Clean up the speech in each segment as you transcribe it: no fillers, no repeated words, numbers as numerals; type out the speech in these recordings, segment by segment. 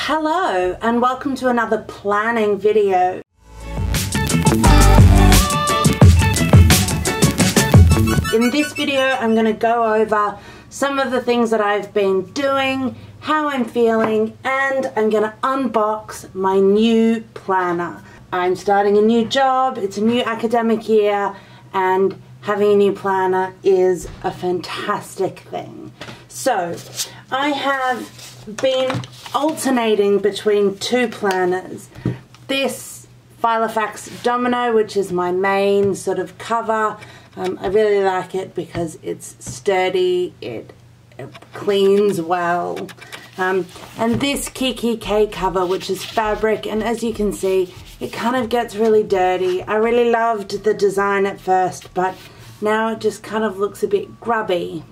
Hello and welcome to another planning video. In this video I'm going to go over some of the things that I've been doing, how I'm feeling, and I'm going to unbox my new planner. I'm starting a new job, it's a new academic year, and having a new planner is a fantastic thing. So I have been alternating between two planners. This FIlofax Domino, which is my main sort of cover. I really like it because it's sturdy, it cleans well. And this Kikki-K cover, which is fabric, and as you can see, it kind of gets really dirty. I really loved the design at first, but now it just kind of looks a bit grubby.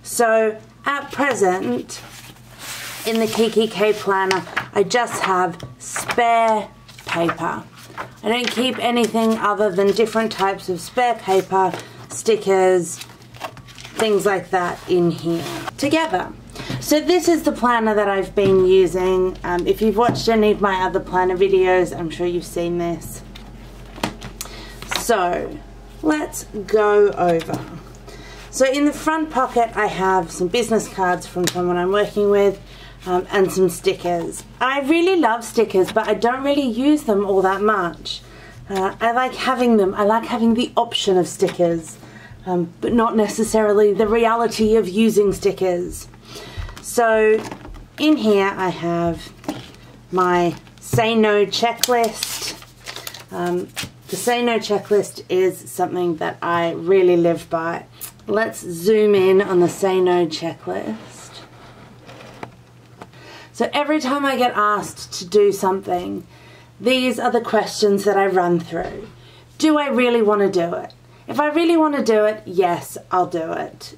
So at present, in the Kikki-K planner, I just have spare paper. I don't keep anything other than different types of spare paper, stickers, things like that in here together. So this is the planner that I've been using. If you've watched any of my other planner videos, I'm sure you've seen this. So let's go over. So in the front pocket I have some business cards from someone I'm working with, and some stickers. I really love stickers, but I don't really use them all that much. I like having them. I like having the option of stickers, but not necessarily the reality of using stickers. So in here I have my Say No checklist. The Say No checklist is something that I really live by. Let's zoom in on the Say No checklist. So every time I get asked to do something, these are the questions that I run through. Do I really want to do it? If I really want to do it, yes, I'll do it.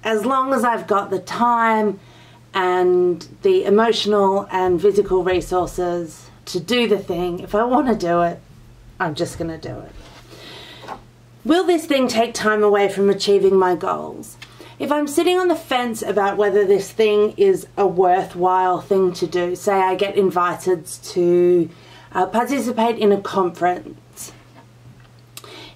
As long as I've got the time and the emotional and physical resources to do the thing, if I want to do it, I'm just going to do it. Will this thing take time away from achieving my goals? If I'm sitting on the fence about whether this thing is a worthwhile thing to do, say I get invited to participate in a conference,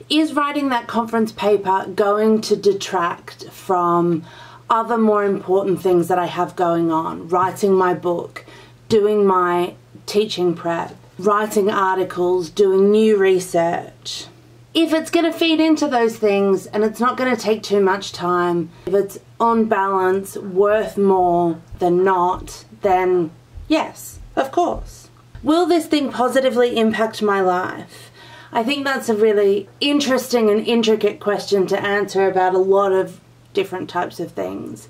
is writing that conference paper going to detract from other more important things that I have going on? Writing my book, doing my teaching prep, writing articles, doing new research. If it's going to feed into those things and it's not going to take too much time, if it's on balance worth more than not, then yes, of course. Will this thing positively impact my life? I think that's a really interesting and intricate question to answer about a lot of different types of things.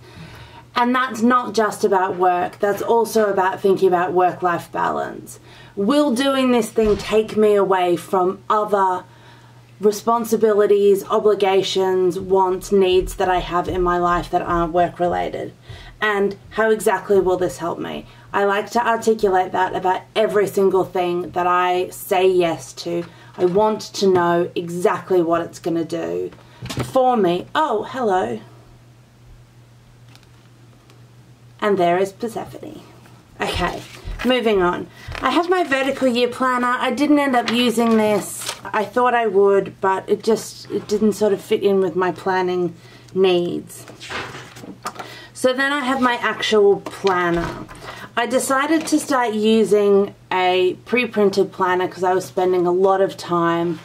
And that's not just about work, that's also about thinking about work-life balance. Will doing this thing take me away from other responsibilities, obligations, wants, needs that I have in my life that aren't work-related? And how exactly will this help me? I like to articulate that about every single thing that I say yes to. I want to know exactly what it's going to do for me. Oh, hello. And there is Persephone. Okay, moving on. I have my vertical year planner. I didn't end up using this. I thought I would, but it didn't sort of fit in with my planning needs. So then I have my actual planner. I decided to start using a pre-printed planner because I was spending a lot of time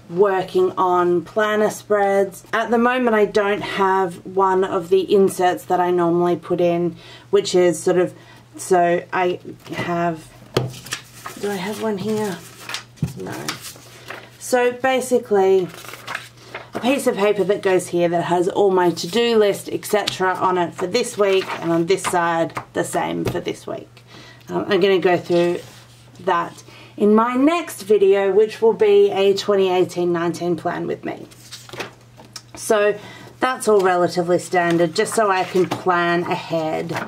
working on planner spreads. At the moment I don't have one of the inserts that I normally put in, which is sort of, so I have, do I have one here? No. So basically a piece of paper that goes here that has all my to-do list, etc. on it for this week, and on this side the same for this week. I'm going to go through that in my next video, which will be a 2018-19 plan with me. So that's all relatively standard, just so I can plan ahead.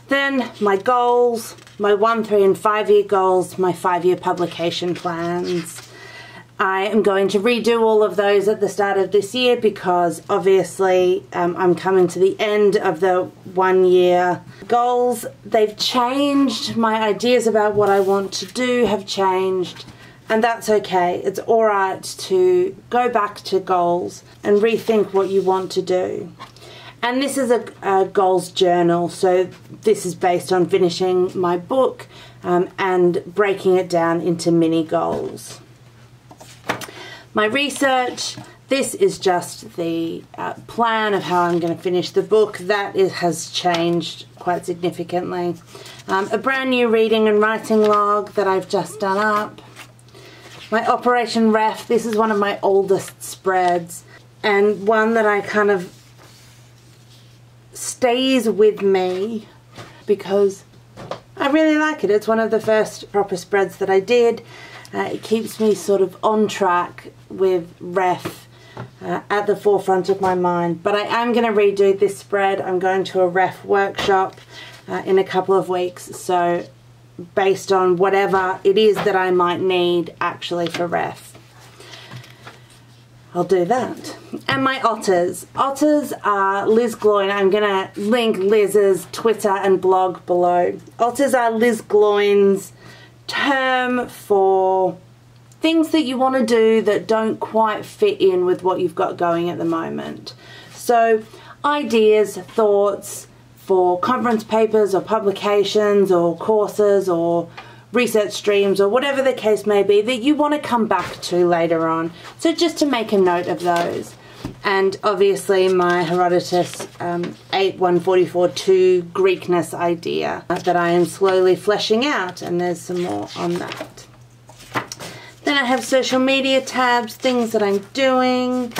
Then my goals, my 1, 3 and 5 year goals, my 5-year publication plans. I am going to redo all of those at the start of this year because obviously I'm coming to the end of the 1 year goals. They've changed. My ideas about what I want to do have changed, and that's okay. It's alright to go back to goals and rethink what you want to do. And this is a goals journal, so this is based on finishing my book and breaking it down into mini goals. My research, this is just the plan of how I'm going to finish the book. That has changed quite significantly. A brand new reading and writing log that I've just done up. My Operation Ref, this is one of my oldest spreads and one that I kind of stays with me because I really like it. It's one of the first proper spreads that I did. It keeps me sort of on track with ref at the forefront of my mind. But I am going to redo this spread. I'm going to a ref workshop in a couple of weeks. So based on whatever it is that I might need actually for ref, I'll do that. And my otters. Otters are Liz Gloyn. I'm going to link Liz's Twitter and blog below. Otters are Liz Gloyn's term for things that you want to do that don't quite fit in with what you've got going at the moment. So ideas, thoughts for conference papers or publications or courses or research streams or whatever the case may be that you want to come back to later on. So just to make a note of those. And obviously my Herodotus 8:144:2 Greekness idea that I am slowly fleshing out, and there's some more on that. Then I have social media tabs, things that I'm doing.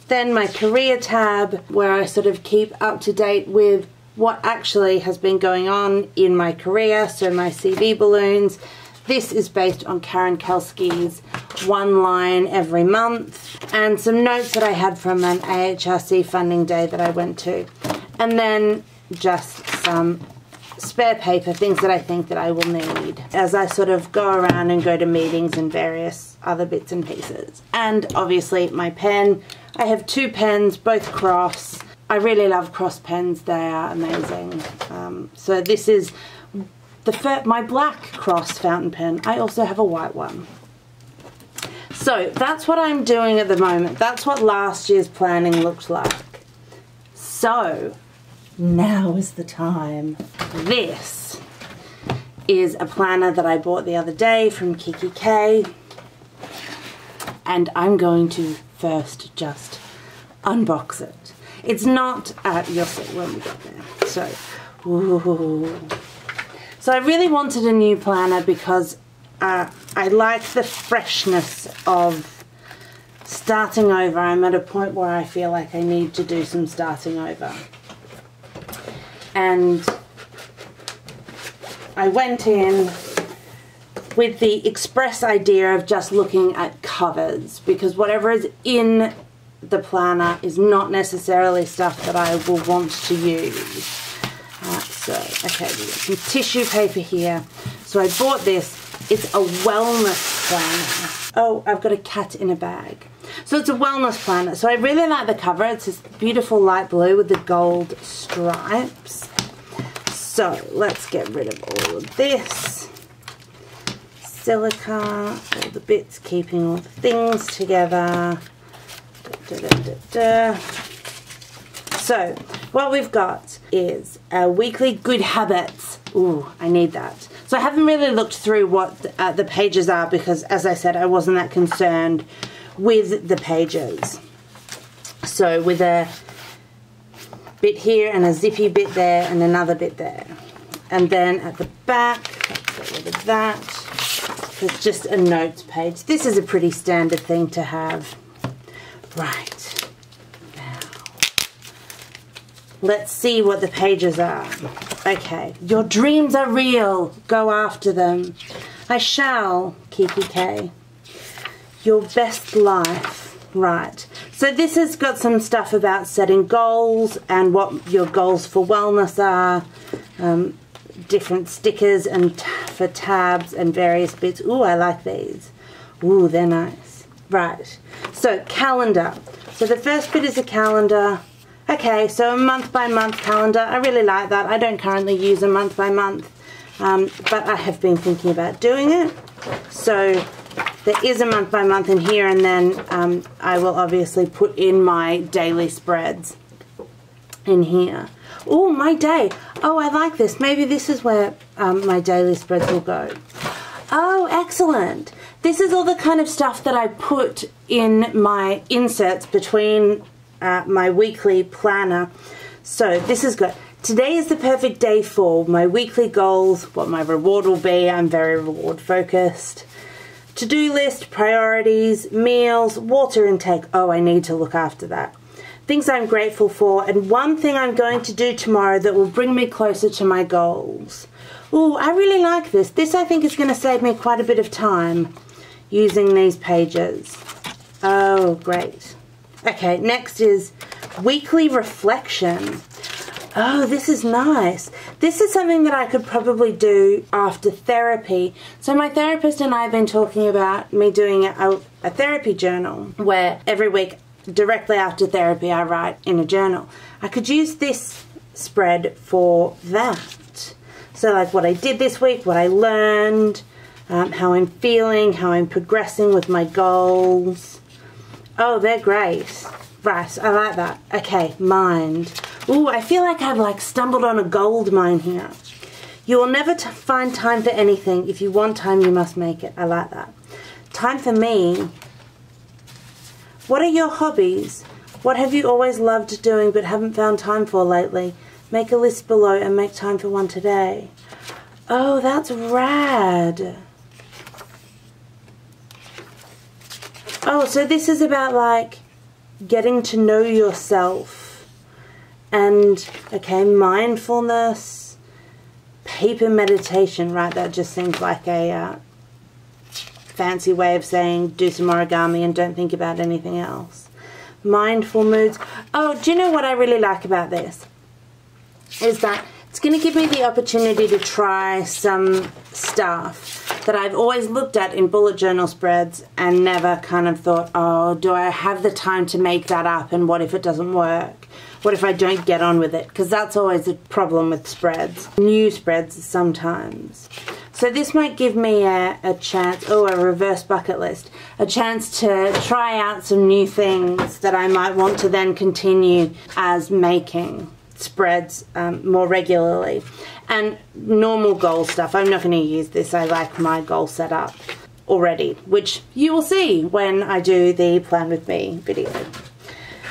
Then my career tab where I sort of keep up to date with what actually has been going on in my career, so my CV balloons. This is based on Karen Kelsky's one line every month and some notes that I had from an AHRC funding day that I went to. And then just some spare paper, things that I think that I will need as I sort of go around and go to meetings and various other bits and pieces. And obviously my pen. I have 2 pens, both Cross. I really love Cross pens, they are amazing. So this is my black Cross fountain pen. I also have a white one. So that's what I'm doing at the moment. That's what last year's planning looked like. So now is the time. This is a planner that I bought the other day from Kikki-K, and I'm going to first just unbox it. It's not, you'll see when we get there. So, ooh. So I really wanted a new planner because I like the freshness of starting over. I'm at a point where I feel like I need to do some starting over. And I went in with the express idea of just looking at covers, because whatever is in the planner is not necessarily stuff that I will want to use. Okay, we've got some tissue paper here. So I bought this. It's a wellness planner. Oh, I've got a cat in a bag. So it's a wellness planner. So I really like the cover. It's this beautiful light blue with the gold stripes. So let's get rid of all of this. Silica, all the bits keeping all the things together. So what we've got is a weekly good habits. Ooh, I need that. So I haven't really looked through what the pages are because, as I said, I wasn't that concerned with the pages. So with a bit here and a zippy bit there and another bit there. And then at the back, let's get rid of that. There's just a notes page. This is a pretty standard thing to have. Right. Now, let's see what the pages are. Okay. Your dreams are real. Go after them. I shall, Kikki-K. Your best life. Right. So this has got some stuff about setting goals and what your goals for wellness are. Different stickers and for tabs and various bits. Ooh, I like these. Ooh, they're nice. Right, so calendar. So the first bit is a calendar. Okay, so a month by month calendar. I really like that. I don't currently use a month by month, but I have been thinking about doing it. So there is a month by month in here, and then I will obviously put in my daily spreads in here. Oh, my day. Oh, I like this. Maybe this is where my daily spreads will go. Oh, excellent. This is all the kind of stuff that I put in my inserts between my weekly planner. So this is good. Today is the perfect day for my weekly goals, what my reward will be. I'm very reward focused. To-do list, priorities, meals, water intake. Oh, I need to look after that. Things I'm grateful for, and one thing I'm going to do tomorrow that will bring me closer to my goals. Ooh, I really like this. This I think is going to save me quite a bit of time using these pages. Oh, great. Okay, next is weekly reflection. Oh, this is nice. This is something that I could probably do after therapy. So my therapist and I have been talking about me doing a therapy journal where every week directly after therapy I write in a journal. I could use this spread for that. So like what I did this week, what I learned, how I'm feeling, how I'm progressing with my goals. Oh, they're great. Right, I like that. Okay, mind. Ooh, I feel like I've like stumbled on a gold mine here. You will never find time for anything. If you want time, you must make it. I like that. Time for me. What are your hobbies? What have you always loved doing but haven't found time for lately? Make a list below and make time for one today. Oh, that's rad. Oh, so this is about like getting to know yourself and, okay, mindfulness, paper meditation, right? That just seems like a fancy way of saying do some origami and don't think about anything else. Mindful moods. Oh, do you know what I really like about this? Is that it's going to give me the opportunity to try some stuff that I've always looked at in bullet journal spreads and never kind of thought, oh, do I have the time to make that up, and what if it doesn't work? What if I don't get on with it? Because that's always the problem with spreads. New spreads sometimes. So this might give me a chance, oh, a reverse bucket list, a chance to try out some new things that I might want to then continue as making spreads more regularly. And normal goal stuff, I'm not going to use this. I like my goal set up already, which you will see when I do the Plan With Me video.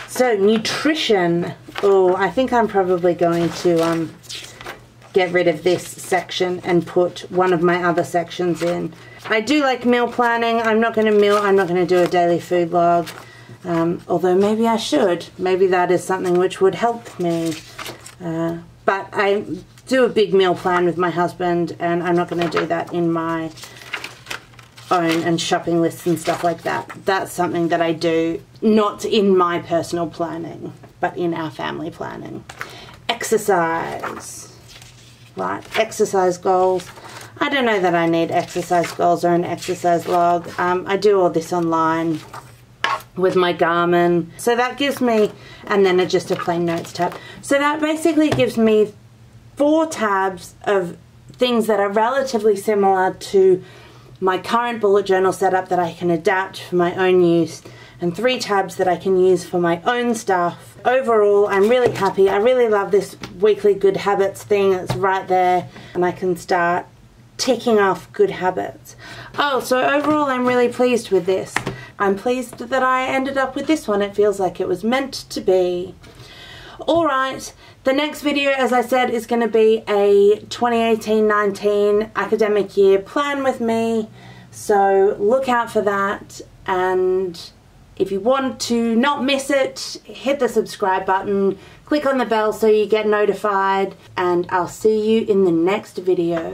So nutrition. Oh, I think I'm probably going to get rid of this section and put one of my other sections in. I do like meal planning. I'm not going to do a daily food log. Although maybe I should. Maybe that is something which would help me. But I do a big meal plan with my husband, and I'm not going to do that in my own and shopping lists and stuff like that. That's something that I do not in my personal planning, but in our family planning. Exercise. Right, exercise goals. I don't know that I need exercise goals or an exercise log. I do all this online with my Garmin. So that gives me, and then just a plain notes tab. So that basically gives me 4 tabs of things that are relatively similar to my current bullet journal setup that I can adapt for my own use, and 3 tabs that I can use for my own stuff. Overall, I'm really happy. I really love this weekly good habits thing. It's right there, and I can start ticking off good habits. Oh, so overall I'm really pleased with this. I'm pleased that I ended up with this one. It feels like it was meant to be. Alright, the next video, as I said, is going to be a 2018-19 academic year plan with me. So look out for that, and if you want to not miss it, hit the subscribe button, click on the bell so you get notified, and I'll see you in the next video.